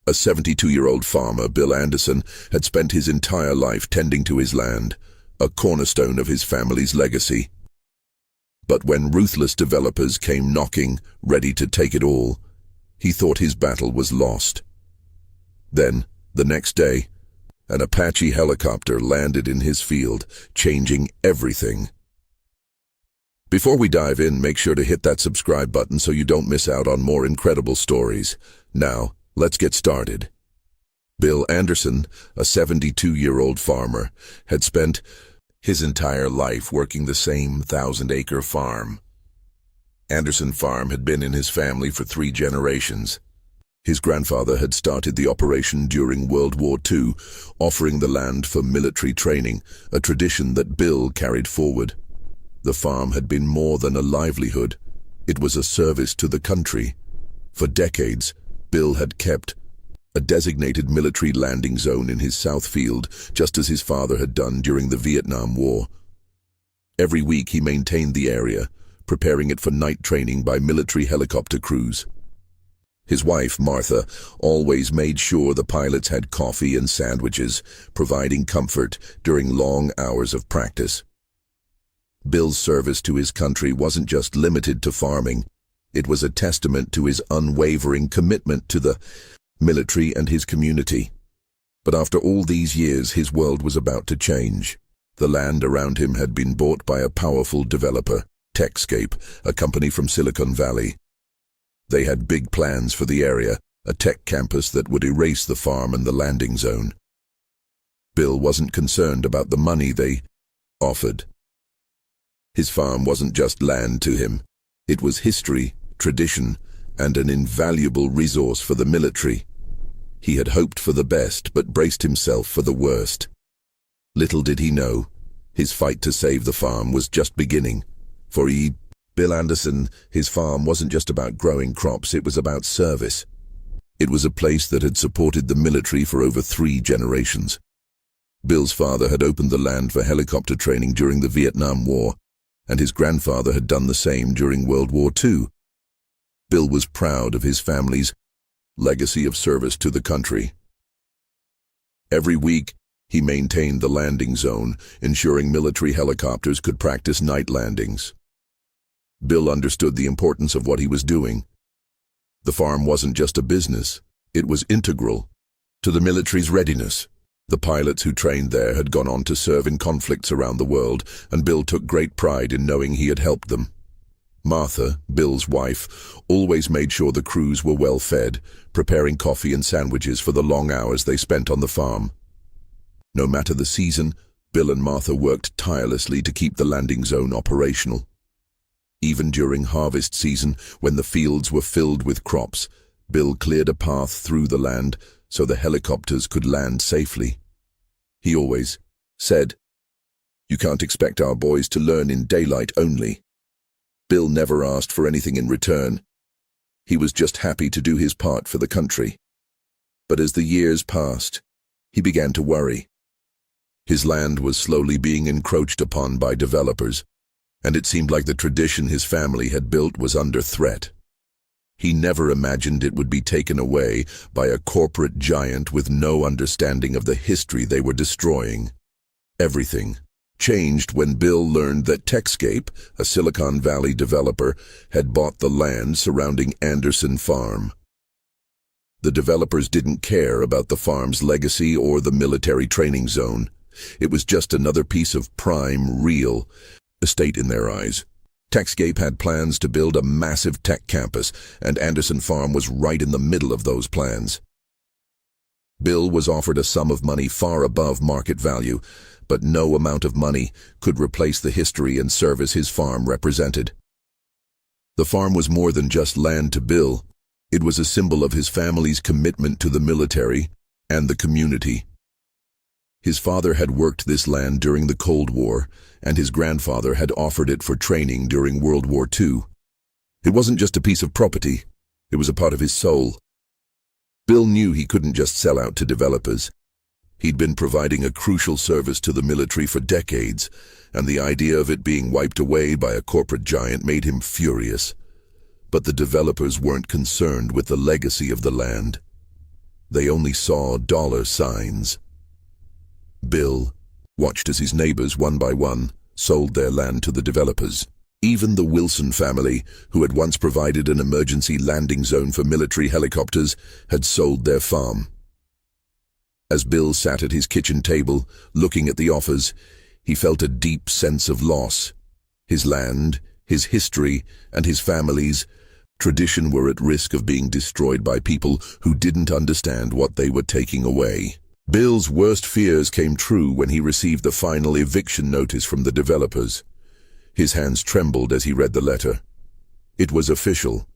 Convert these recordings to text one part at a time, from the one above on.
A 72-year-old farmer, Bill Anderson, had spent his entire life tending to his land, a cornerstone of his family's legacy. But when ruthless developers came knocking, ready to take it all, he thought his battle was lost. Then, the next day, an Apache helicopter landed in his field, changing everything. Before we dive in, make sure to hit that subscribe button so you don't miss out on more incredible stories. Now, let's get started. Bill Anderson, a 72-year-old farmer, had spent his entire life working the same 1,000-acre farm. Anderson Farm had been in his family for 3 generations. His grandfather had started the operation during World War II, offering the land for military training, a tradition that Bill carried forward. The farm had been more than a livelihood. It was a service to the country. For decades, Bill had kept a designated military landing zone in his south field, just as his father had done during the Vietnam War. Every week he maintained the area, preparing it for night training by military helicopter crews. His wife, Martha, always made sure the pilots had coffee and sandwiches, providing comfort during long hours of practice. Bill's service to his country wasn't just limited to farming. It was a testament to his unwavering commitment to the military and his community. But after all these years, his world was about to change. The land around him had been bought by a powerful developer, Techscape, a company from Silicon Valley. They had big plans for the area, a tech campus that would erase the farm and the landing zone. Bill wasn't concerned about the money they offered. His farm wasn't just land to him. It was history, tradition, and an invaluable resource for the military. He had hoped for the best, but braced himself for the worst. Little did he know, his fight to save the farm was just beginning. For Bill Anderson, his farm wasn't just about growing crops, it was about service. It was a place that had supported the military for over 3 generations. Bill's father had opened the land for helicopter training during the Vietnam War, and his grandfather had done the same during World War II. Bill was proud of his family's legacy of service to the country. Every week, he maintained the landing zone, ensuring military helicopters could practice night landings. Bill understood the importance of what he was doing. The farm wasn't just a business, it was integral to the military's readiness. The pilots who trained there had gone on to serve in conflicts around the world, and Bill took great pride in knowing he had helped them. Martha, Bill's wife, always made sure the crews were well fed, preparing coffee and sandwiches for the long hours they spent on the farm. No matter the season, Bill and Martha worked tirelessly to keep the landing zone operational. Even during harvest season, when the fields were filled with crops, Bill cleared a path through the land so the helicopters could land safely. He always said, "You can't expect our boys to learn in daylight only." Bill never asked for anything in return. He was just happy to do his part for the country. But as the years passed, he began to worry. His land was slowly being encroached upon by developers, and it seemed like the tradition his family had built was under threat. He never imagined it would be taken away by a corporate giant with no understanding of the history they were destroying. Everything changed when Bill learned that Techscape, a Silicon Valley developer, had bought the land surrounding Anderson Farm. The developers didn't care about the farm's legacy or the military training zone. It was just another piece of prime, real estate in their eyes. Techscape had plans to build a massive tech campus, and Anderson Farm was right in the middle of those plans. Bill was offered a sum of money far above market value, but no amount of money could replace the history and service his farm represented. The farm was more than just land to Bill. It was a symbol of his family's commitment to the military and the community. His father had worked this land during the Cold War, and his grandfather had offered it for training during World War II. It wasn't just a piece of property, it was a part of his soul. Bill knew he couldn't just sell out to developers. He'd been providing a crucial service to the military for decades, and the idea of it being wiped away by a corporate giant made him furious. But the developers weren't concerned with the legacy of the land. They only saw dollar signs. Bill watched as his neighbors, one by one, sold their land to the developers. Even the Wilson family, who had once provided an emergency landing zone for military helicopters, had sold their farm. As Bill sat at his kitchen table, looking at the offers, he felt a deep sense of loss. His land, his history, and his family's tradition were at risk of being destroyed by people who didn't understand what they were taking away. Bill's worst fears came true when he received the final eviction notice from the developers. His hands trembled as he read the letter. It was official.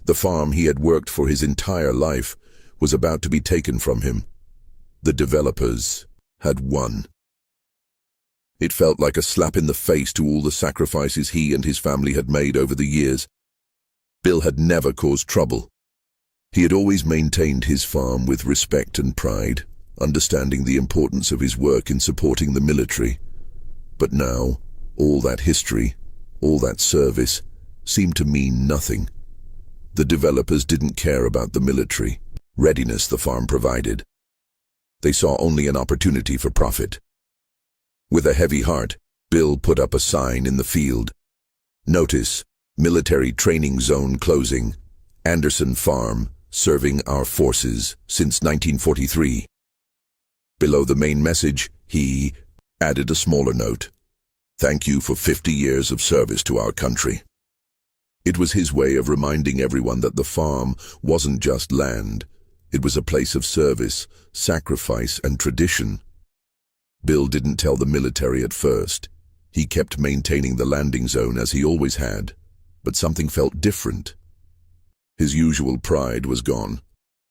The farm he had worked for his entire life was about to be taken from him. The developers had won. It felt like a slap in the face to all the sacrifices he and his family had made over the years. Bill had never caused trouble. He had always maintained his farm with respect and pride, understanding the importance of his work in supporting the military. But now, all that history, all that service, seemed to mean nothing. The developers didn't care about the military readiness the farm provided. They saw only an opportunity for profit. With a heavy heart, Bill put up a sign in the field. Notice, military training zone closing. Anderson Farm, serving our forces since 1943. Below the main message, he added a smaller note. Thank you for 50 years of service to our country. It was his way of reminding everyone that the farm wasn't just land. It was a place of service, sacrifice, and tradition. Bill didn't tell the military at first. He kept maintaining the landing zone as he always had, but something felt different. His usual pride was gone.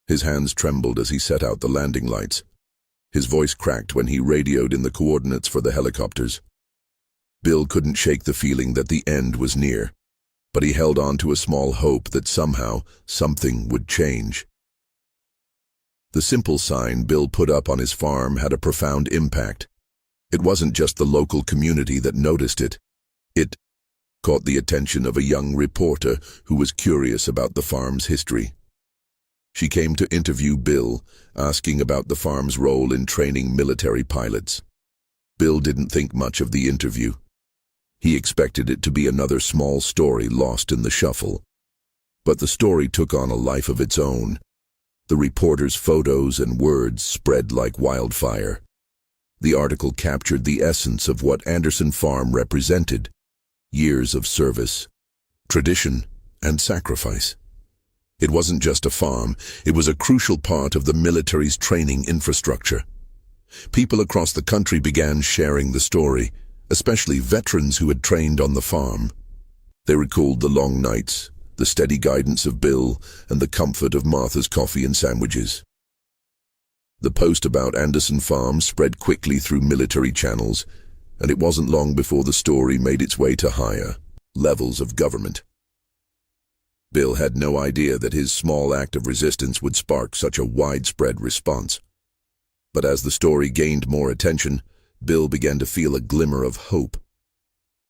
His hands trembled as he set out the landing lights. His voice cracked when he radioed in the coordinates for the helicopters. Bill couldn't shake the feeling that the end was near, but he held on to a small hope that somehow something would change. The simple sign Bill put up on his farm had a profound impact. It wasn't just the local community that noticed it. It caught the attention of a young reporter who was curious about the farm's history. She came to interview Bill, asking about the farm's role in training military pilots. Bill didn't think much of the interview. He expected it to be another small story lost in the shuffle. But the story took on a life of its own. The reporter's photos and words spread like wildfire. The article captured the essence of what Anderson Farm represented: years of service, tradition, and sacrifice. It wasn't just a farm, it was a crucial part of the military's training infrastructure. People across the country began sharing the story, especially veterans who had trained on the farm. They recalled the long nights, the steady guidance of Bill, and the comfort of Martha's coffee and sandwiches. The post about Anderson Farm spread quickly through military channels, and it wasn't long before the story made its way to higher levels of government. Bill had no idea that his small act of resistance would spark such a widespread response. But as the story gained more attention, Bill began to feel a glimmer of hope.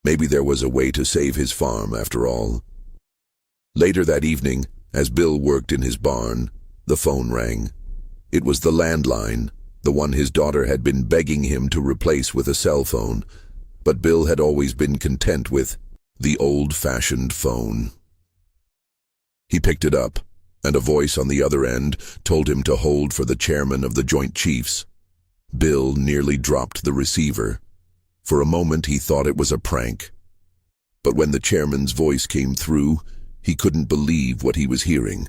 Maybe there was a way to save his farm after all. Later that evening, as Bill worked in his barn, the phone rang. It was the landline, the one his daughter had been begging him to replace with a cell phone, but Bill had always been content with the old-fashioned phone. He picked it up, and a voice on the other end told him to hold for the chairman of the Joint Chiefs. Bill nearly dropped the receiver. For a moment he thought it was a prank. But when the chairman's voice came through, he couldn't believe what he was hearing.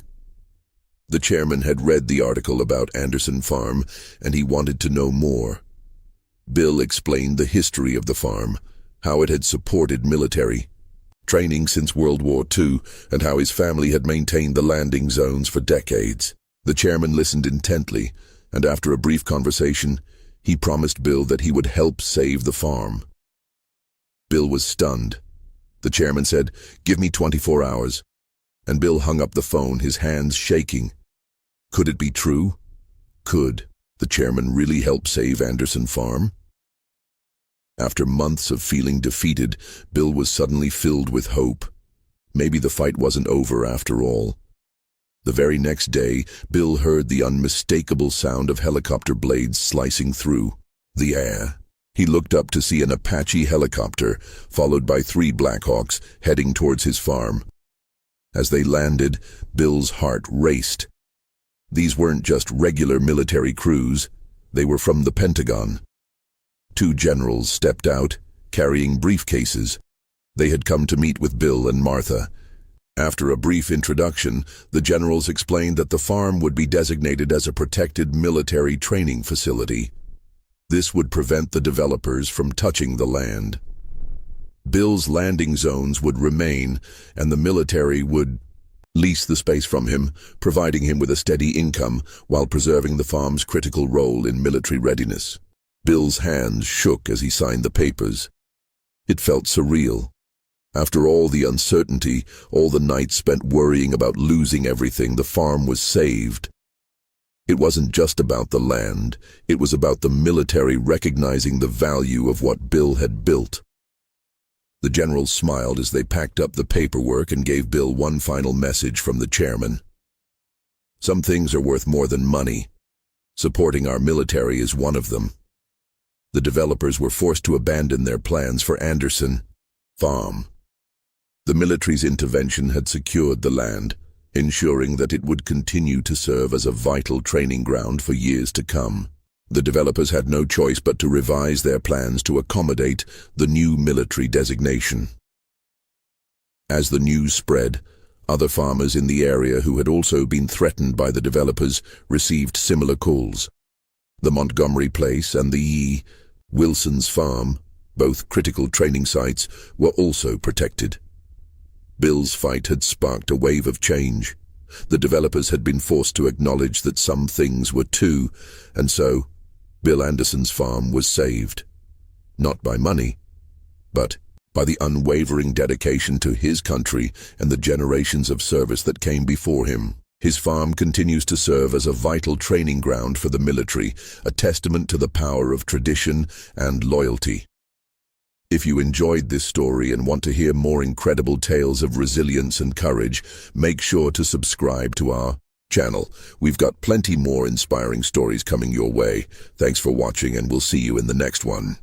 The chairman had read the article about Anderson Farm, and he wanted to know more. Bill explained the history of the farm, how it had supported military training since World War II, and how his family had maintained the landing zones for decades. The chairman listened intently, and after a brief conversation, he promised Bill that he would help save the farm. Bill was stunned. The chairman said, "Give me 24 hours." And Bill hung up the phone, his hands shaking. Could it be true? Could the chairman really help save Anderson Farm? After months of feeling defeated, Bill was suddenly filled with hope. Maybe the fight wasn't over after all. The very next day, Bill heard the unmistakable sound of helicopter blades slicing through the air. He looked up to see an Apache helicopter, followed by 3 Blackhawks, heading towards his farm. As they landed, Bill's heart raced. These weren't just regular military crews, they were from the Pentagon. 2 generals stepped out, carrying briefcases. They had come to meet with Bill and Martha. After a brief introduction, the generals explained that the farm would be designated as a protected military training facility. This would prevent the developers from touching the land. Bill's landing zones would remain, and the military would lease the space from him, providing him with a steady income while preserving the farm's critical role in military readiness. Bill's hands shook as he signed the papers. It felt surreal. After all the uncertainty, all the nights spent worrying about losing everything, the farm was saved. It wasn't just about the land, it was about the military recognizing the value of what Bill had built. The generals smiled as they packed up the paperwork and gave Bill one final message from the chairman. Some things are worth more than money. Supporting our military is one of them. The developers were forced to abandon their plans for Anderson Farm. The military's intervention had secured the land, ensuring that it would continue to serve as a vital training ground for years to come. The developers had no choice but to revise their plans to accommodate the new military designation. As the news spread, other farmers in the area who had also been threatened by the developers received similar calls. The Montgomery Place and the Wilson's Farm, both critical training sites, were also protected. Bill's fight had sparked a wave of change. The developers had been forced to acknowledge that some things were too, and so Bill Anderson's farm was saved. Not by money, but by the unwavering dedication to his country and the generations of service that came before him. His farm continues to serve as a vital training ground for the military, a testament to the power of tradition and loyalty. If you enjoyed this story and want to hear more incredible tales of resilience and courage, make sure to subscribe to our channel. We've got plenty more inspiring stories coming your way. Thanks for watching, and we'll see you in the next one.